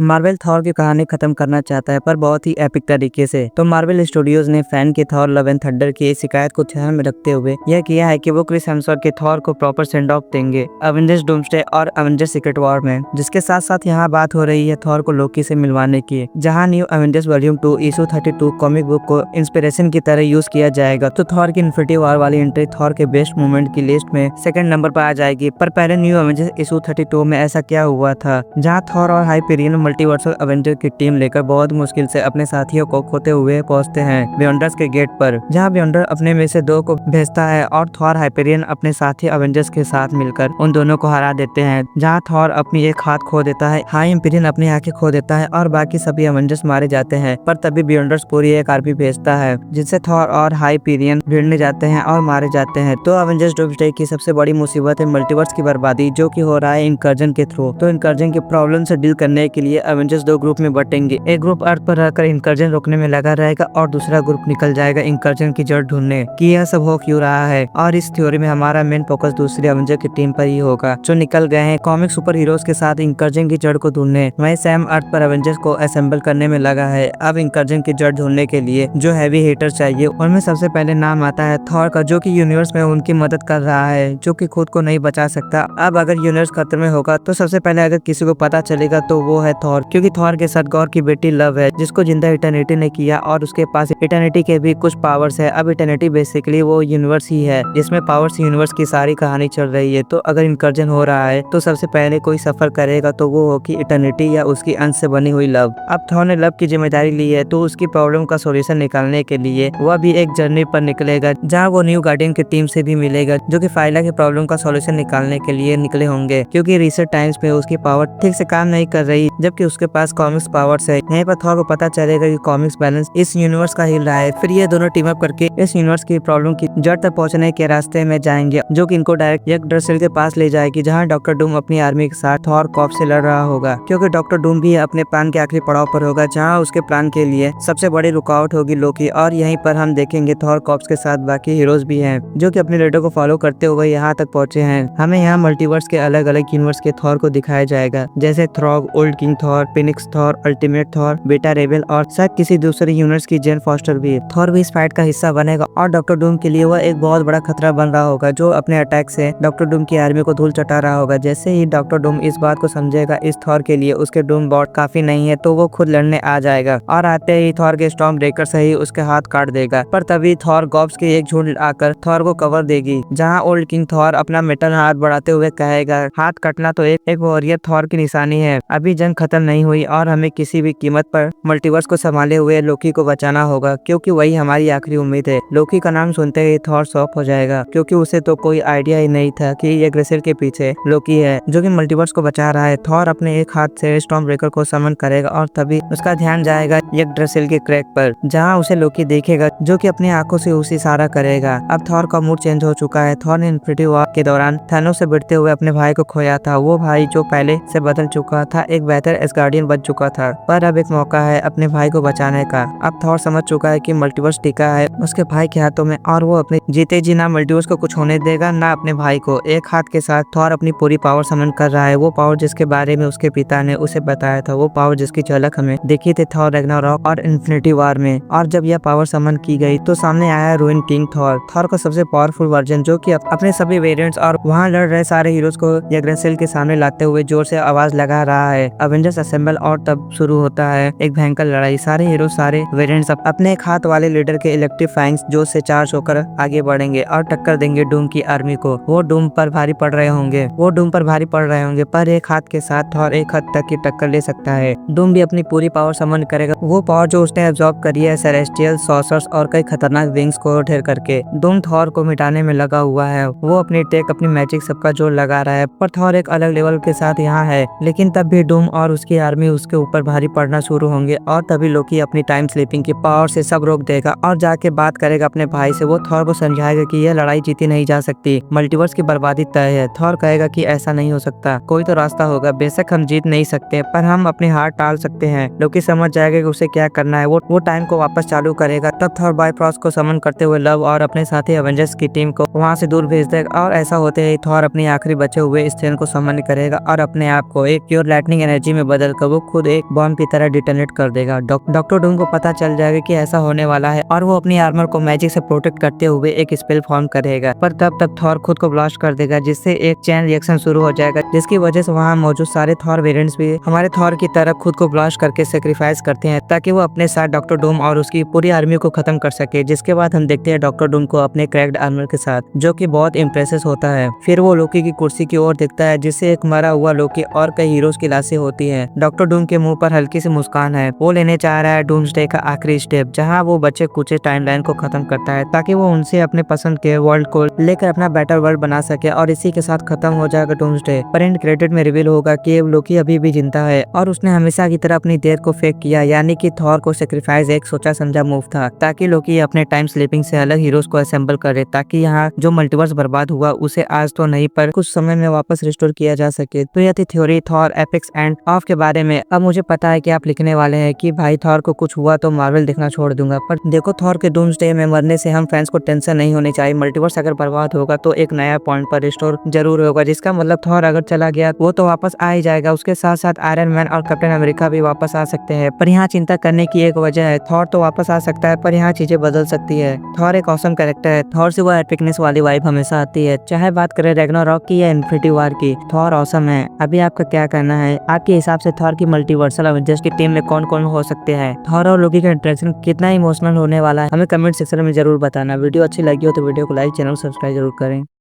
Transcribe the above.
Marvel Thor की कहानी खत्म करना चाहता है, पर बहुत ही एपिक तरीके से। तो मार्वल स्टूडियोज ने फैन के थॉर लव एंड थंडर की शिकायत को ध्यान में रखते हुए यह किया है कि वो क्रिस हेम्सवर्थ के थॉर को प्रॉपर सेंड ऑफ देंगे अवेंजर्स डूम्सडे और अवेंजर्स सीक्रेट वॉर में। जिसके साथ साथ यहाँ बात हो रही है थॉर को लोकी से मिलवाने की, जहाँ new Avengers volume 2 issue 32 comic book को इंस्पिरेशन की तरह यूज किया जाएगा। तो थॉर की इन्फिनिटी वॉर वाली एंट्री थॉर के बेस्ट मोमेंट की लिस्ट में सेकंड नंबर पर आ जाएगी। पर पहले न्यू अवेंजर्स इशू 32 में ऐसा क्या हुआ था, जहाँ थॉर और हाइपेरियन मल्टीवर्सल अवेंजर की टीम लेकर बहुत मुश्किल से अपने साथियों को खोते हुए पहुंचते हैं बियॉन्डर्स के गेट पर, जहां बियॉन्डर अपने में से 2 को भेजता है और थॉर हाइपेरियन अपने साथी अवेंजर्स के साथ मिलकर उन दोनों को हरा देते हैं। जहां थॉर अपनी एक हाथ खो देता है, हाइपेरियन अपनी आंखें खो देता है और बाकी सभी अवेंजर्स मारे जाते हैं। पर तभी बियॉन्डर्स पूरी एक आर्मी भेजता है, जिससे थॉर और हाइपेरियन भिड़ने जाते हैं और मारे जाते हैं। तो अवेंजर्स डूम्सडे की सबसे बड़ी मुसीबत है मल्टीवर्स की बर्बादी, जो कि हो रहा है इनकर्जन के थ्रू। तो इनकर्जन के प्रॉब्लम से डील करने के लिए अवेंजर्स 2 ग्रुप में बटेंगे। एक ग्रुप अर्थ पर रहकर इनकर्जन रोकने में लगा रहेगा और दूसरा ग्रुप निकल जाएगा इनकर्जन की जड़ ढूंढने कि यह सब हो क्यों रहा है। और इस थ्योरी में हमारा मेन फोकस दूसरे अवेंजर की टीम पर ही होगा, जो निकल गए हैं कॉमिक सुपर हीरोज के साथ इनकर्जन की जड़ को ढूंढने। वहीं सैम अर्थ पर अवेंजर्स को असेंबल करने में लगा है। अब इनकर्जन की जड़ ढूंढने के लिए जो हैवी हिटर चाहिए, उनमें सबसे पहले नाम आता है थॉर का, जो कि यूनिवर्स में उनकी मदद कर रहा है, जो कि खुद को नहीं बचा सकता। अब अगर यूनिवर्स खतरे में होगा तो सबसे पहले अगर किसी को पता चलेगा तो वो है थॉर, क्योंकि थॉर के साथ गॉर की बेटी लव है, जिसको जिंदा इटर्निटी ने किया और उसके पास इटर्निटी के भी कुछ पावर्स है। अब इटर्निटी बेसिकली वो यूनिवर्स ही है जिसमें पावर्स यूनिवर्स की सारी कहानी चल रही है। तो अगर इनकर्जन हो रहा है तो सबसे पहले कोई सफर करेगा तो वो होगी इटर्निटी या उसकी अंश से बनी हुई लव। अब थॉर ने लव की जिम्मेदारी ली है, तो उसकी प्रॉब्लम का सोल्यूशन निकालने के लिए वह भी एक जर्नी पर निकलेगा, जहाँ वो न्यू गार्डियन की टीम से भी मिलेगा, जो कि फाइला की प्रॉब्लम का सोल्यूशन निकालने के लिए निकले होंगे, क्योंकि रिसेंट टाइम्स में उसकी पावर ठीक से काम नहीं कर रही, जबकि उसके पास कॉमिक्स पावर्स है। यहीं पर थॉर को पता चलेगा कि कॉमिक्स बैलेंस इस यूनिवर्स का हिल रहा है। फिर ये दोनों टीम अप करके इस यूनिवर्स की प्रॉब्लम की जड़ तक पहुंचने के रास्ते में जाएंगे, जो कि इनको डायरेक्ट यग्drasil के पास ले जाएगी, जहां डॉक्टर डूम अपनी आर्मी के साथ थॉर कॉप से लड़ रहा होगा, क्योंकि डॉक्टर डूम भी अपने प्लान के आखिरी पड़ाव पर होगा, जहां उसके प्लान के लिए सबसे बड़ी रुकावट होगी लोकी। और यहीं पर हम देखेंगे थॉर कॉप्स के साथ बाकी हीरोज भी हैं, जो कि अपने लीडर को फॉलो करते हुए यहाँ तक पहुंचे हैं। हमें यहाँ मल्टीवर्स के अलग अलग यूनिवर्स के थॉर को दिखाया जाएगा, जैसे through, old king Thor, Phoenix Thor, ultimate Thor, बेटा रेबेल और शायद किसी दूसरे यूनिवर्स की जेन फॉस्टर भी। थॉर भी इस फाइट का हिस्सा बनेगा और डॉक्टर डूम के लिए वह एक बहुत बड़ा खतरा बन रहा होगा, जो अपने अटैक से डॉक्टर डूम की आर्मी को धूल चटा रहा होगा। जैसे ही डॉक्टर डूम इस बात को समझेगा इस थॉर के लिए उसके डूम बॉट काफी नहीं है, तो वो खुद लड़ने आ जाएगा और आते ही थॉर के स्टॉर्म ब्रेकर से ही उसके हाथ काट देगा। पर तभी थॉर गॉब्स की एक झुंड आकर थॉर को कवर देगी, जहाँ ओल्ड किंग थॉर अपना मेटल हाथ बढ़ाते हुए कहेगा, हाथ कटना तो एक वॉरियर थॉर की निशानी है। अभी जंग खत्म नहीं हुई और हमें किसी भी कीमत पर मल्टीवर्स को संभाले हुए लोकी को बचाना होगा, क्योंकि वही हमारी आखिरी उम्मीद है। लोकी का नाम सुनते ही थॉर शॉक हो जाएगा, क्योंकि उसे तो कोई आइडिया ही नहीं था कि यग्drasil के पीछे लोकी है, जो कि मल्टीवर्स को बचा रहा है। थॉर अपने एक हाथ से स्टॉर्म ब्रेकर को समन करेगा और तभी उसका ध्यान जाएगा यग्drasil के क्रैक पर, जहाँ उसे लोकी देखेगा, जो कि अपनी आंखों से उसे इशारा करेगा। अब थॉर का मूड चेंज हो चुका है। थॉर ने इन्फिनिटी वॉर के दौरान थानोस से भिड़ते हुए अपने भाई को खोया था। वो भाई जो पहले से बदल चुका था, एक बेहतर एस्गार्डियन बन चुका था, पर अब एक मौका है अपने भाई को बचाने का। अब थॉर समझ चुका है कि मल्टीवर्स टिका है उसके भाई के हाथों में, और वो अपने जीते जी ना मल्टीवर्स को कुछ होने देगा ना अपने भाई को। एक हाथ के साथ थॉर अपनी पूरी पावर समन कर रहा है, वो पावर जिसके बारे में उसके पिता ने उसे बताया था, वो पावर जिसकी झलक हमें देखी थी थॉर रैग्नारॉक और इन्फिनिटी वॉर में। और जब यह पावर समन की गई तो सामने आया रूइन किंग थॉर, थॉर का सबसे पावरफुल वर्जन, जो कि अपने सभी वेरिएंट्स और वहां लड़ रहे सारे हीरोज को यग्drasil के सामने लाते हुए जोर से आवाज लगा रहा है, अवेंजर्स असेंबल। और तब शुरू होता है एक भयंकर लड़ाई। सारे हीरो, सारे वेरिएंट्स अपने एक हाथ वाले लीडर के इलेक्ट्रीफाइंग जोश से चार्ज होकर आगे बढ़ेंगे और टक्कर देंगे डूम की आर्मी को। वो डूम पर भारी पड़ रहे होंगे, पर एक हाथ के साथ थॉर एक हद तक की टक्कर ले सकता है। डूम भी अपनी पूरी पावर समन करेगा, वो पावर जो उसने एब्जॉर्ब करी है सेलेस्टियल, सॉर्सर्स और कई खतरनाक विंग्स को ढेर करके। डूम थॉर को मिटाने में लगा हुआ है, वो अपनी टेक, अपनी मैजिक सबका जोर लगा रहा है, पर थॉर एक अलग लेवल के साथ यहाँ है। लेकिन तब भी डूम और उसकी आर्मी उसके ऊपर भारी पड़ना शुरू होंगे और तभी लोकी अपनी टाइम स्लीपिंग की पावर से सब रोक देगा और जाके बात करेगा अपने भाई से। वो थॉर को समझाएगा कि यह लड़ाई जीती नहीं जा सकती, मल्टीवर्स की बर्बादी तय है। थॉर कहेगा कि ऐसा नहीं हो सकता, कोई तो रास्ता होगा, बेशक हम जीत नहीं सकते पर हम अपने हार टाल सकते हैं। लोकी समझ जाएगा कि उसे क्या करना है, वो टाइम को वापस चालू करेगा। तब थॉर बाइफ्रॉस्ट को समन करते हुए लव और अपने साथी अवेंजर्स की टीम को वहां से दूर भेज देगा और ऐसा होते ही थॉर अपनी आखिरी बचे हुए स्ट्रेन को समन करेगा और अपने आप को एक प्योर लाइटनिंग एनर्जी में बदलकर वो खुद एक बॉम्ब की तरह डिटोनेट कर देगा। डॉक्टर डूम को पता चल जाएगा कि ऐसा होने वाला है और वो अपनी आर्मर को मैजिक से प्रोटेक्ट करते हुए एक स्पेल फॉर्म करेगा। पर तब तक थॉर खुद को ब्लास्ट कर देगा, जिससे एक चेन रिएक्शन शुरू हो जाएगा, जिसकी वजह से वहाँ मौजूद सारे थॉर वेरिएंट्स भी हमारे थॉर की तरह खुद को ब्लास्ट करके सेक्रीफाइस करते हैं ताकि वो अपने साथ डॉक्टर डूम और उसकी पूरी आर्मी को खत्म कर सके। जिसके बाद हम देखते हैं डॉक्टर डूम को अपने क्रैक्ड आर्मर के साथ, जो कि बहुत इम्प्रेसिव होता है। फिर वो लोकी की कुर्सी की ओर देखता है, जिससे एक मरा हुआ लोकी और कई हीरोज की लाशें होती है। डॉक्टर डूम के मुंह पर हल्की सी मुस्कान है। वो लेने चाह रहा है डूम्सडे का आखिरी स्टेप, जहाँ वो बच्चे कुछ टाइमलाइन को खत्म करता है ताकि वो उनसे अपने पसंद के वर्ल्ड को लेकर अपना बेटर वर्ल्ड बना सके, और इसी के साथ खत्म हो जाएगा डूम्सडे। पर एंड क्रेडिट में रिवील होगा कि लोकी अभी भी जिंदा है और उसने हमेशा की तरह अपनी डेथ को फेक किया, यानी कि थॉर को सेक्रीफाइस एक सोचा समझा मूव था ताकि लोकी अपने टाइम स्लीपिंग से अलग हीरोज को असेंबल करे, ताकि यहाँ जो मल्टीवर्स बर्बाद हुआ उसे आज तो नहीं पर कुछ समय में वापस रिस्टोर किया जा सके। तो यह थी थ्योरी थॉर एपिक्स एंड ऑफ के बारे में। अब मुझे पता है कि आप लिखने वाले हैं कि भाई थॉर को कुछ हुआ तो मार्वल देखना छोड़ दूंगा, पर देखो थॉर के डूम्सडे में मरने से हम फैंस को टेंशन नहीं होनी चाहिए। मल्टीवर्स अगर बर्बाद होगा तो एक नया पॉइंट पर रिस्टोर जरूर होगा, जिसका मतलब थॉर अगर चला गया वो तो वापस आ ही जाएगा। उसके साथ साथ आयरन मैन और कैप्टन अमेरिका भी वापस आ सकते हैं। पर यहाँ चिंता करने की एक वजह है, थॉर तो वापस आ सकता है पर यहाँ चीजें बदल सकती है। थॉर एक ऑसम कैरेक्टर है, थॉर से वो एपिकनेस वाली वाइब हमेशा आती है, चाहे बात करें रैग्नारॉक की या इन्फिनिटी वॉर की। थॉर ऑसम है। अभी आपका क्या कहना है? आपके हिसाब से थॉर की मल्टीवर्सल अवेंजर्स की टीम में कौन कौन हो सकते हैं? थॉर और लोकी का इंटरेक्शन कितना इमोशनल होने वाला है? हमें कमेंट सेक्शन में जरूर बताना। वीडियो अच्छी लगी हो तो वीडियो को लाइक, चैनल सब्सक्राइब जरूर करें।